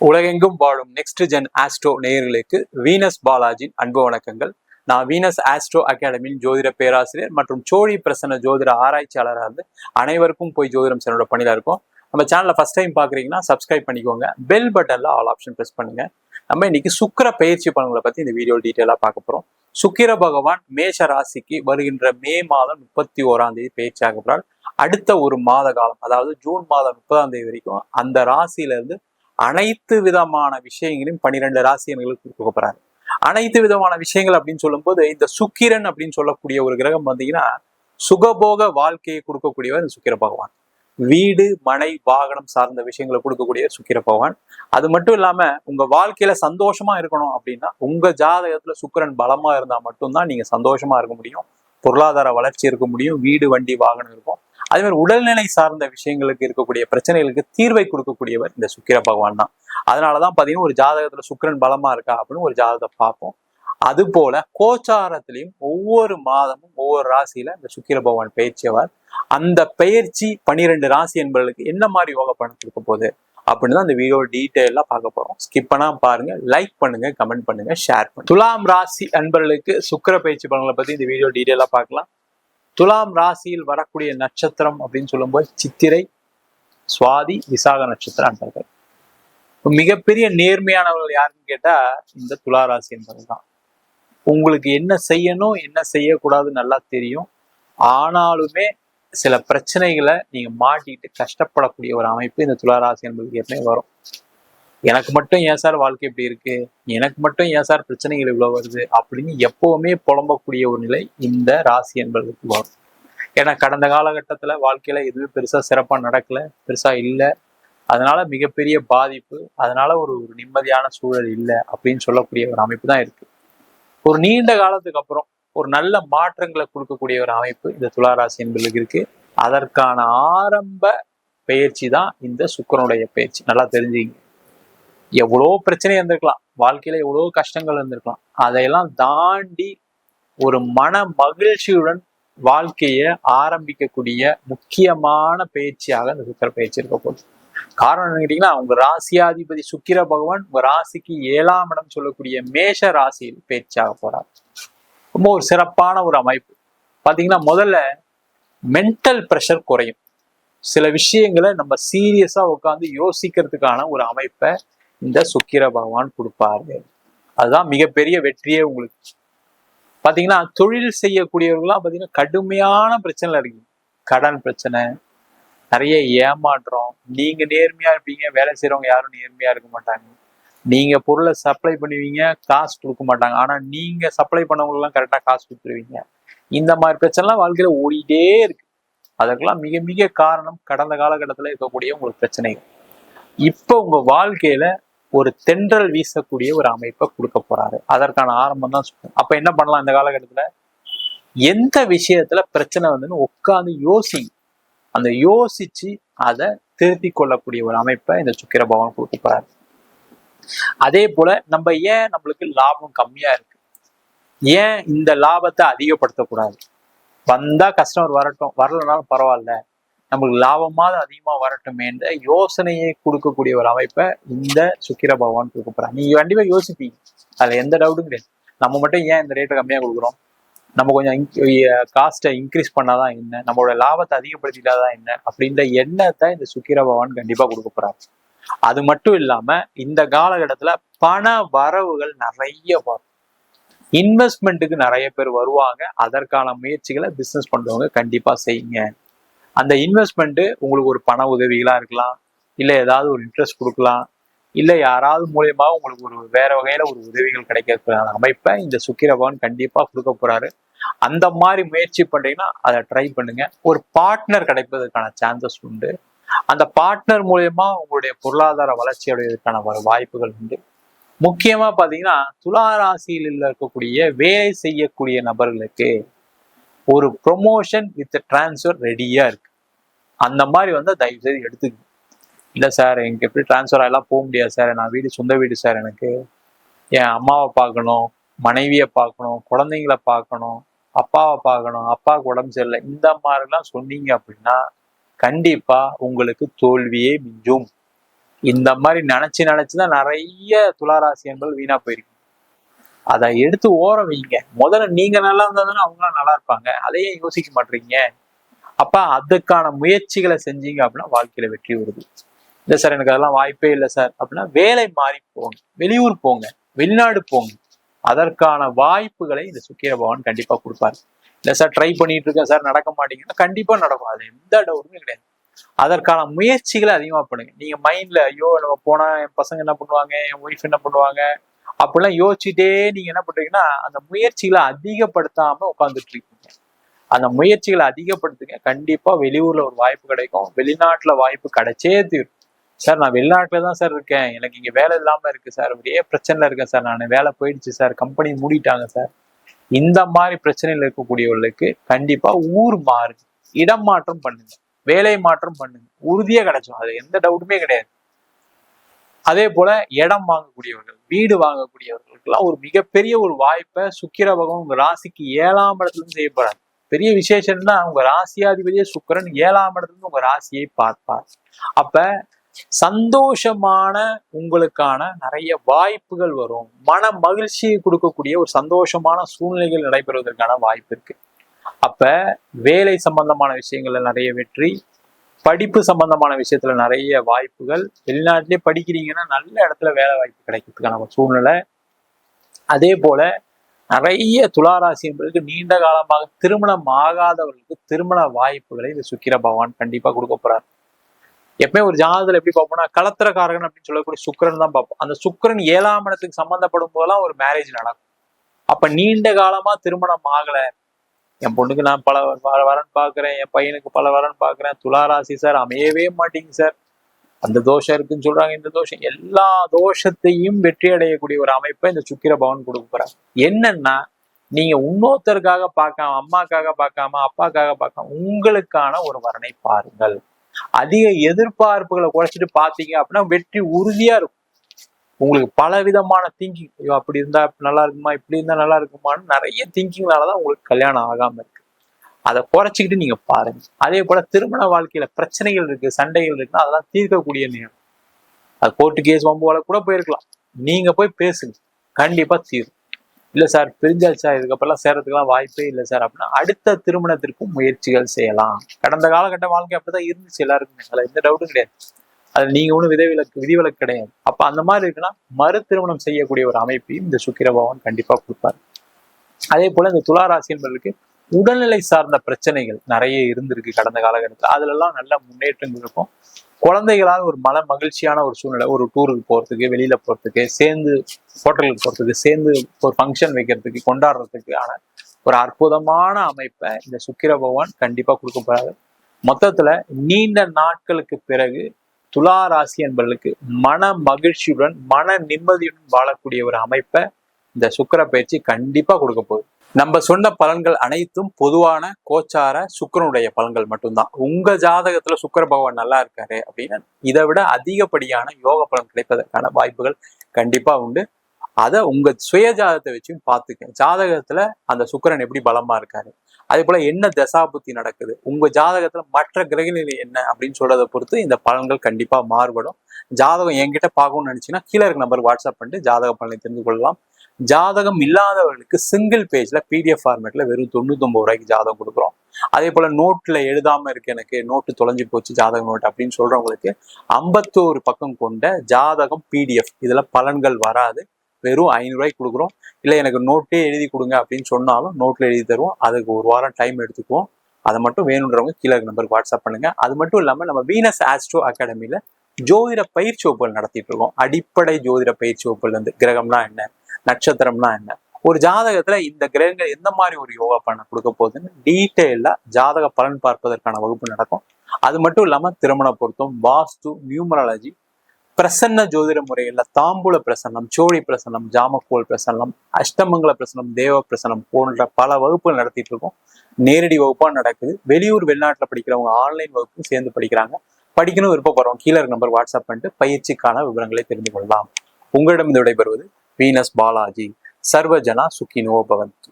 உலகெங்கும் வாழும் next gen astro நேயர்களுக்கு வீனஸ் பாலாஜியின் அன்பு வணக்கங்கள். நான் வீனஸ் ஆஸ்ட்ரோ அகாடமியின் ஜோதிட பேராசிரியர் மற்றும் சோழி பிரசன்ன ஜோதிட ஆராய்ச்சியாளராக இருந்து அனைவருக்கும் போய் ஜோதிடம் சென்னோட பணியில இருக்கும். நம்ம சேனலை ஃபர்ஸ்ட் டைம் பாக்குறீங்கன்னா சப்ஸ்கிரைப் பண்ணிக்கோங்க, பெல் பட்டன்ல ஆல் ஆப்ஷன் பிரஸ் பண்ணுங்க. நம்ம இன்னைக்கு சுக்கிர பயிற்சி பலன்களை பத்தி இந்த வீடியோ டீட்டெயிலா பார்க்க போறோம். சுக்கிர பகவான் மேஷ ராசிக்கு வருகின்ற மே மாதம் 31ஆம் தேதி பயிற்சியாக போறார். அடுத்த ஒரு மாத காலம், அதாவது ஜூன் மாதம் 30ஆம் தேதி வரைக்கும் அந்த ராசியில இருந்து அனைத்து விதமான விஷயங்களையும் 12 ராசியர்களுக்கு கொடுக்க போறாரு. அனைத்து விதமான விஷயங்கள் அப்படின்னு சொல்லும் போது இந்த சுக்கிரன் அப்படின்னு சொல்லக்கூடிய ஒரு கிரகம் வந்தீங்கன்னா சுகபோக வாழ்க்கையை கொடுக்கக்கூடியவர் இந்த சுக்கிர பகவான். வீடு மனை வாகனம் சார்ந்த விஷயங்களை கொடுக்கக்கூடிய சுக்கிர பகவான். அது மட்டும் இல்லாம உங்க வாழ்க்கையில சந்தோஷமா இருக்கணும் அப்படின்னா உங்க ஜாதகத்துல சுக்கிரன் பலமா இருந்தா மட்டும்தான் நீங்க சந்தோஷமா இருக்க முடியும், பொருளாதார வளர்ச்சி இருக்க முடியும், வீடு வண்டி வாகனம் இருக்கும். அதே மாதிரி உடல்நிலை சார்ந்த விஷயங்களுக்கு இருக்கக்கூடிய பிரச்சனைகளுக்கு தீர்வை கொடுக்கக்கூடியவர் இந்த சுக்கிர பகவான் தான். அதனாலதான் பாத்தீங்கன்னா ஒரு ஜாதகத்துல சுக்கிரன் பலமா இருக்கா அப்படின்னு ஒரு ஜாதகத்தை பார்ப்போம். அது போல கோச்சாரத்திலையும் ஒவ்வொரு மாதமும் ஒவ்வொரு ராசியில இந்த சுக்கிர பகவான் பயிற்சியவர். அந்த பயிற்சி 12 ராசி என்பவர்களுக்கு என்ன மாதிரி யோக பலன் கொடுக்க போகுது அப்படின்னு தான் இந்த வீடியோ டீட்டெயிலா பார்க்க போறோம். ஸ்கிப் பண்ணாம பாருங்க, லைக் பண்ணுங்க, கமெண்ட் பண்ணுங்க, ஷேர் பண்ணுங்க. துலாம் ராசி அன்பர்களுக்கு சுக்கிர பயிற்சி பலன்களை பத்தி இந்த வீடியோ டீட்டெயிலா பார்க்கலாம். துலாம் ராசியில் வரக்கூடிய நட்சத்திரம் அப்படின்னு சொல்லும்போது சித்திரை, சுவாதி, விசாக நட்சத்திரம் அன்பர்கள். மிகப்பெரிய நேர்மையானவர்கள் யாருன்னு கேட்டா இந்த துலா ராசி என்பது தான். உங்களுக்கு என்ன செய்யணும் என்ன செய்யக்கூடாதுன்னு நல்லா தெரியும். ஆனாலுமே சில பிரச்சனைகளை நீங்க மாட்டிட்டு கஷ்டப்படக்கூடிய ஒரு அமைப்பு இந்த துலா ராசி என்பதுக்கு எப்பவுமே வரும். எனக்கு மட்டும் ஏன் சார் வாழ்க்கை இப்படி இருக்கு, எனக்கு மட்டும் ஏன் சார் பிரச்சனைகள் இவ்வளவு வருது அப்படின்னு எப்பவுமே புலம்பக்கூடிய ஒரு நிலை இந்த ராசி என்பதற்கு வரும். ஏன்னா கடந்த காலகட்டத்துல வாழ்க்கையில எதுவுமே பெருசா சிறப்பா நடக்கல, பெருசா இல்லை, அதனால மிகப்பெரிய பாதிப்பு, அதனால ஒரு நிம்மதியான சூழல் இல்லை அப்படின்னு சொல்லக்கூடிய ஒரு அமைப்பு தான் இருக்கு. ஒரு நீண்ட காலத்துக்கு அப்புறம் ஒரு நல்ல மாற்றங்களை கொடுக்கக்கூடிய ஒரு அமைப்பு இந்த துளாராசி என்பதற்கு இருக்கு. அதற்கான ஆரம்ப பயிற்சி தான் இந்த சுக்கிரனுடைய பயிற்சி. நல்லா தெரிஞ்சுங்க. எவ்வளோ பிரச்சனை இருந்திருக்கலாம், வாழ்க்கையில எவ்வளோ கஷ்டங்கள் இருந்திருக்கலாம், அதையெல்லாம் தாண்டி ஒரு மன மகிழ்ச்சியுடன் வாழ்க்கையை ஆரம்பிக்கக்கூடிய முக்கியமான பயிற்சியாக இந்த சுக்கிர பயிற்சி இருக்க போகுது. காரணம் என்ன கேட்டீங்கன்னா, உங்க ராசியாதிபதி சுக்கிர பகவான் உங்க ராசிக்கு 7ஆம் இடம் சொல்லக்கூடிய மேஷ ராசியில் பயிற்சியாக போறார். ரொம்ப ஒரு சிறப்பான ஒரு அமைப்பு. பாத்தீங்கன்னா முதல்ல மென்டல் ப்ரெஷர் குறையும். சில விஷயங்களை நம்ம சீரியஸா உட்காந்து யோசிக்கிறதுக்கான ஒரு அமைப்பை இந்த சுக்கிர பகவான் கொடுப்பாரு. அதுதான் மிகப்பெரிய வெற்றியே உங்களுக்கு. பாத்தீங்கன்னா தொழில் செய்யக்கூடியவர்கள்லாம் பாத்தீங்கன்னா கடுமையான பிரச்சனை இருக்கு. கடன் பிரச்சனை, நிறைய ஏமாற்றம். நீங்க நேர்மையா இருப்பீங்க, வேலை செய்யறவங்க யாரும் நேர்மையா இருக்க மாட்டாங்க. நீங்க பொருளை சப்ளை பண்ணுவீங்க, காசு கொடுக்க மாட்டாங்க. ஆனா நீங்க சப்ளை பண்ணவங்க எல்லாம் கரெக்டா காசு கொடுத்துருவீங்க. இந்த மாதிரி பிரச்சனைலாம் வாழ்க்கையில ஓடிட்டே இருக்கு. அதற்கெல்லாம் மிக மிக காரணம் கடந்த காலகட்டத்துல இருக்கக்கூடிய உங்களுக்கு பிரச்சனைகள். இப்ப உங்க வாழ்க்கையில ஒரு தென்றல் வீசக்கூடிய ஒரு அமைப்பை கொடுக்க போறாரு. அதற்கான ஆரம்பம் தான் சொல்றேன். அப்ப என்ன பண்ணலாம், இந்த காலகட்டத்துல எந்த விஷயத்துல பிரச்சனை வந்துன்னு உட்காந்து யோசிங்க. அந்த யோசிச்சு அதை திருத்தி கொள்ளக்கூடிய ஒரு அமைப்பை இந்த சுக்கிர பகவான் கொடுக்க போறாரு. அதே போல நம்ம ஏன் நம்மளுக்கு லாபம் கம்மியா இருக்கு, ஏன் இந்த லாபத்தை அதிகப்படுத்தக்கூடாது, வந்தா கஸ்டமர் வரட்டும், வரலனாலும் பரவாயில்ல, நம்மளுக்கு லாபமாவது அதிகமா வரட்டுமே என்ற யோசனையை கொடுக்கக்கூடிய ஒரு அமைப்பை இந்த சுக்கிர பகவான் கொடுக்க போறாங்க. நீங்க கண்டிப்பா யோசிப்பீங்க, அதுல எந்த டவுட்டும் கிடையாது. நம்ம மட்டும் ஏன் இந்த ரேட்டை கம்மியா கொடுக்குறோம், நம்ம கொஞ்சம் காஸ்ட்டை இன்க்ரீஸ் பண்ணாதான் என்ன, நம்மளோட லாபத்தை அதிகப்படுத்திட்டாதான் என்ன அப்படின்ற எண்ணத்தை இந்த சுக்கிர பகவான் கண்டிப்பா கொடுக்க போறாரு. அது மட்டும் இல்லாம இந்த காலகட்டத்துல பண வரவுகள் நிறைய வரும். இன்வெஸ்ட்மெண்ட்டுக்கு நிறைய பேர் வருவாங்க. அதற்கான முயற்சிகளை பிசினஸ் பண்றவங்க கண்டிப்பா செய்யுங்க. அந்த இன்வெஸ்ட்மெண்ட் உங்களுக்கு ஒரு பண உதவிகளா இருக்கலாம், இல்ல ஏதாவது ஒரு இன்ட்ரெஸ்ட் கொடுக்கலாம், இல்ல யாராவது மூலியமா உங்களுக்கு ஒரு வேற வகையில ஒரு உதவிகள் கிடைக்கிறதுக்கான அமைப்பை இந்த சுக்கிர பகவான் கண்டிப்பா கொடுக்க போறாரு. அந்த மாதிரி முயற்சி பண்றீங்கன்னா அதை ட்ரை பண்ணுங்க. ஒரு பார்ட்னர் கிடைப்பதற்கான சான்சஸ் உண்டு. அந்த பார்ட்னர் மூலியமா உங்களுடைய பொருளாதார வளர்ச்சி அடைவதற்கான வாய்ப்புகள் உண்டு. முக்கியமா பாத்தீங்கன்னா துலா ராசியில் இருக்கக்கூடிய வேலை செய்யக்கூடிய நபர்களுக்கு ஒரு ப்ரொமோஷன் வித் டிரான்ஸ்ஃபர் ரெடியா இருக்கு. அந்த மாதிரி வந்து தயவு செய்து எடுத்துக்க. இல்லை சார் எனக்கு எப்படி டிரான்ஸ்ஃபர் ஆகலாம், போக முடியாது சார், நான் வீடு சொந்த வீடு சார், எனக்கு என் அம்மாவை பார்க்கணும், மனைவியை பார்க்கணும், குழந்தைங்களை பார்க்கணும், அப்பாவை பார்க்கணும், அப்பாவுக்கு உடம்பு சரியில்லை, இந்த மாதிரிலாம் சொன்னீங்க அப்படின்னா கண்டிப்பா உங்களுக்கு தோல்வியே மிஞ்சும். இந்த மாதிரி நினைச்சுதான் நிறைய துளாராசி என்பது வீணா போயிருக்கு. அதை எடுத்து ஓர வைங்க. முதல்ல நீங்க நல்லா இருந்தா தானே அவங்களாம் நல்லா இருப்பாங்க. அதையே யோசிக்க மாட்டீங்க. அப்ப அதுக்கான முயற்சிகளை செஞ்சீங்க அப்படின்னா வாழ்க்கையில வெற்றி வருது. இல்லை சார் எனக்கு அதெல்லாம் வாய்ப்பே இல்லை சார் அப்படின்னா வேலை மாறி போங்க, வெளியூர் போங்க, வெளிநாடு போங்க. அதற்கான வாய்ப்புகளை இந்த சுக்கிர பகவான் கண்டிப்பா கொடுப்பாரு. இல்லை சார் ட்ரை பண்ணிட்டு இருக்கேன் சார் நடக்க மாட்டேங்குதுன்னா கண்டிப்பா நடக்கும். அது எந்த டவுட்டுமே கிடையாது. அதற்கான முயற்சிகளை அதிகமா பண்ணுங்க. நீங்க மைண்ட்ல ஐயோ நம்ம போனா என் பசங்க என்ன பண்ணுவாங்க, என் ஒய்ஃப் என்ன பண்ணுவாங்க அப்படிலாம் யோசிச்சுட்டே நீங்க என்ன பண்றீங்கன்னா அந்த முயற்சிகளை அதிகப்படுத்தாம உட்காந்துட்டு இருக்கீங்க. அந்த முயற்சிகளை அதிகப்படுத்துங்க. கண்டிப்பா வெளியூர்ல ஒரு வாய்ப்பு கிடைக்கும், வெளிநாட்டுல வாய்ப்பு கிடைச்சே தீரும். சார் நான் வெளிநாட்டுல தான் சார் இருக்கேன், எனக்கு இங்க வேலை இல்லாம இருக்கு சார், ஒரே பிரச்சனைல இருக்கேன் சார், நான் வேலை போயிடுச்சு சார், கம்பெனி மூடிட்டாங்க சார். இந்த மாதிரி பிரச்சனைகள் இருக்கக்கூடியவர்களுக்கு கண்டிப்பா ஊர் மாறுங்க, இடம் மாற்றம் பண்ணுங்க, வேலை மாற்றம் பண்ணுங்க, உறுதியா கிடைச்சோம். அது எந்த டவுட்டுமே கிடையாது. அதே போல இடம் வாங்கக்கூடியவர்கள், வீடு வாங்கக்கூடியவர்களுக்கெல்லாம் ஒரு மிகப்பெரிய ஒரு வாய்ப்பை சுக்கிர பகவான் உங்க ராசிக்கு 7ஆம் இடத்துல இருந்து செய்ய போறாரு. பெரிய விசேஷம்னா உங்க ராசியாதிபதியே சுக்கிரன் 7ஆம் இடத்துல இருந்து உங்க ராசியை பார்ப்பார். அப்ப சந்தோஷமான உங்களுக்கான நிறைய வாய்ப்புகள் வரும். மன மகிழ்ச்சியை கொடுக்கக்கூடிய ஒரு சந்தோஷமான சூழ்நிலைகள் நடைபெறுவதற்கான வாய்ப்பு இருக்கு. அப்ப வேலை சம்பந்தமான விஷயங்கள்ல நிறைய வெற்றி, படிப்பு சம்பந்தமான விஷயத்துல நிறைய வாய்ப்புகள், வெளிநாட்டிலே படிக்கிறீங்கன்னா நல்ல இடத்துல வேலை வாய்ப்பு கிடைக்கிறதுக்கான சூழ்நிலை. அதே போல நிறைய துளாராசி என்பதற்கு நீண்ட காலமாக திருமணம் ஆகாதவர்களுக்கு திருமண வாய்ப்புகளை இந்த சுக்கிர பகவான் கண்டிப்பா கொடுக்க போறாரு. எப்பவுமே ஒரு ஜாதகத்துல எப்படி பார்ப்போம்னா கலத்திரக்காரகன் அப்படின்னு சொல்லக்கூடிய சுக்கிரன் தான் பார்ப்போம். அந்த சுக்கிரன் 7ஆம் இடத்துக்கு சம்பந்தப்படும் போதெல்லாம் ஒரு மேரேஜ் நடக்கும். அப்ப நீண்ட காலமா திருமணம் ஆகல, என் பொண்ணுக்கு நான் பல வரன் பாக்குறேன், என் பையனுக்கு பல வரன் பாக்குறேன், துளாராசி சார் அமையவே மாட்டேங்குது சார், அந்த தோஷம் இருக்குன்னு சொல்றாங்க, இந்த தோஷம், எல்லா தோஷத்தையும் வெற்றி அடையக்கூடிய ஒரு அமைப்பை இந்த சுக்கிர பகவான் கொடுக்க போறாங்க. என்னன்னா நீங்க இன்னொருத்தருக்காக பார்க்காம, அம்மாக்காக பார்க்காம, அப்பாக்காக பார்க்காம உங்களுக்கான ஒரு வரனை பாருங்கள். அதிக எதிர்பார்ப்புகளை குறைச்சிட்டு பாத்தீங்க அப்படின்னா வெற்றி உறுதியா இருக்கும். உங்களுக்கு பல விதமான திங்கிங், ஐயோ அப்படி இருந்தா நல்லா இருக்குமா, இப்படி இருந்தா நல்லா இருக்குமான்னு நிறைய திங்கிங்னாலதான் உங்களுக்கு கல்யாணம் ஆகாம இருக்கு. அதை குறைச்சிக்கிட்டு நீங்க பாருங்க. அதே போல திருமண வாழ்க்கையில பிரச்சனைகள் இருக்கு, சண்டைகள் இருக்குன்னா அதெல்லாம் தீர்க்கக்கூடிய நேரம். அது கோர்ட்டு கேஸ் வம்புவால கூட போயிருக்கலாம், நீங்க போய் பேசுங்க, கண்டிப்பா தீரும். இல்ல சார் பிரிஞ்சாச்சா, இதுக்கப்புறம் சேர்றதுக்கெல்லாம் வாய்ப்பே இல்லை சார் அப்படின்னா அடுத்த திருமணத்திற்கும் முயற்சிகள் செய்யலாம். கடந்த காலகட்ட வாழ்க்கை அப்படிதான் இருந்துச்சு எல்லாருக்குமே, அதுல எந்த டவுட்டும் கிடையாது. அது நீங்க ஒன்றும் விதிவிலக்கு கிடையாது. அப்ப அந்த மாதிரி இருக்குன்னா மறு திருமணம் செய்யக்கூடிய ஒரு அமைப்பையும் இந்த சுக்கிர பகவான் கண்டிப்பா கொடுப்பாரு. அதே போல இந்த துளாராசி என்பதற்கு உடல்நிலை சார்ந்த பிரச்சனைகள் நிறைய இருந்திருக்கு கடந்த காலகட்டத்தில், அதுல எல்லாம் நல்ல முன்னேற்றங்கள் இருக்கும். குழந்தைகளால் ஒரு மன மகிழ்ச்சியான ஒரு சூழ்நிலை, ஒரு டூருக்கு போறதுக்கு, வெளியில போறதுக்கு, சேர்ந்து ஹோட்டலுக்கு போறதுக்கு, சேர்ந்து ஒரு ஃபங்க்ஷன் வைக்கிறதுக்கு, கொண்டாடுறதுக்கான ஒரு அற்புதமான அமைப்பை இந்த சுக்கிர பகவான் கண்டிப்பா கொடுக்க போறாரு. மொத்தத்துல நீண்ட நாட்களுக்கு பிறகு துலா ராசி என்பவர்களுக்கு மன மகிழ்ச்சியுடன் மன நிம்மதியுடன் வாழக்கூடிய ஒரு அமைப்பை இந்த சுக்கிர பயிற்சி கண்டிப்பா கொடுக்க போகுது. நம்ம சொன்ன பலன்கள் அனைத்தும் பொதுவான கோச்சார சுக்கிரனுடைய பலன்கள் மட்டும்தான். உங்க ஜாதகத்துல சுக்கிர பகவான் நல்லா இருக்காரு அப்படின்னா இதை விட அதிகப்படியான யோக பலன் கிடைப்பதற்கான வாய்ப்புகள் கண்டிப்பா உண்டு. அதை உங்க சுய ஜாதகத்தை வச்சும் பார்த்துக்க. ஜாதகத்துல அந்த சுக்கிரன் எப்படி பலமா இருக்காரு, அதே போல என்ன தசாபுத்தி நடக்குது, உங்க ஜாதகத்துல மற்ற கிரகநிலை என்ன அப்படின்னு சொல்றதை பொறுத்து இந்த பலன்கள் கண்டிப்பா மாறுபடும். ஜாதகம் என்கிட்ட பார்க்கணும்னு நினைச்சீங்கன்னா கீழே இருக்க நம்பருக்கு வாட்ஸ்அப் பண்ணிட்டு ஜாதக பலனை தெரிந்து கொள்ளலாம். ஜாதகம் இல்லாதவர்களுக்கு சிங்கிள் பேஜ்ல பிடிஎஃப் ஃபார்மேட்ல வெறும் 99 ரூபாய்க்கு ஜாதகம் கொடுக்குறோம். அதே போல நோட்ல எழுதாம இருக்கு, எனக்கு நோட்டு தொலைஞ்சு போச்சு ஜாதக நோட் அப்படின்னு சொல்றவங்களுக்கு 51 பக்கம் கொண்ட ஜாதகம் பிடிஎஃப், இதுல பலன்கள் வராது, வெறும் 500 ரூபாய்க்கு கொடுக்குறோம். இல்லை எனக்கு நோட்டே எழுதி கொடுங்க அப்படின்னு சொன்னாலும் நோட்ல எழுதி தருவோம். அதுக்கு ஒரு வாரம் டைம் எடுத்துக்குவோம். அதை மட்டும் வேணுன்றவங்க கீழே நம்பருக்கு வாட்ஸ்அப் பண்ணுங்க. அது மட்டும் இல்லாம நம்ம வீனஸ் ஆஸ்ட்ரோ அகாடமியில ஜோதிட பயிற்சி வகுப்புகள் நடத்திட்டு இருக்கோம். அடிப்படை ஜோதிட பயிற்சி வகுப்புல இருந்து கிரகம்னா என்ன, நட்சத்திரம்னா என்ன, ஒரு ஜாதகத்துல இந்த கிரகங்கள் எந்த மாதிரி ஒரு யோகா பண்ண கொடுக்க போகுதுன்னு டீட்டெயிலா ஜாதக பலன் பார்ப்பதற்கான வகுப்பு நடக்கும். அது மட்டும் இல்லாம திருமண பொருத்தம், வாஸ்து, நியூமராலஜி, பிரசன்ன ஜோதிட முறைகள்ல தாம்பூல பிரசன்னம், சோழி பிரசன்னம், ஜாமக்கோல் பிரசன்னம், அஷ்டமங்கல பிரசன்னம், தேவ பிரசன்னம் போன்ற பல வகுப்புகள் நடத்திட்டு இருக்கோம். நேரடி வகுப்பா நடக்குது. வெளியூர் வெளிநாட்டுல படிக்கிறவங்க ஆன்லைன் வகுப்பு சேர்ந்து படிக்கிறாங்க. படிக்கணும் விருப்பப்படுறவங்க கீழே நம்பர் வாட்ஸ்அப் பண்ணிட்டு பயிற்சிக்கான விவரங்களை தெரிந்து கொள்ளலாம். உங்களிடம் இந்த விடைபெறுவது வீனஸ் பாலாஜி. சர்வஜனா சுகினோ பவந்து.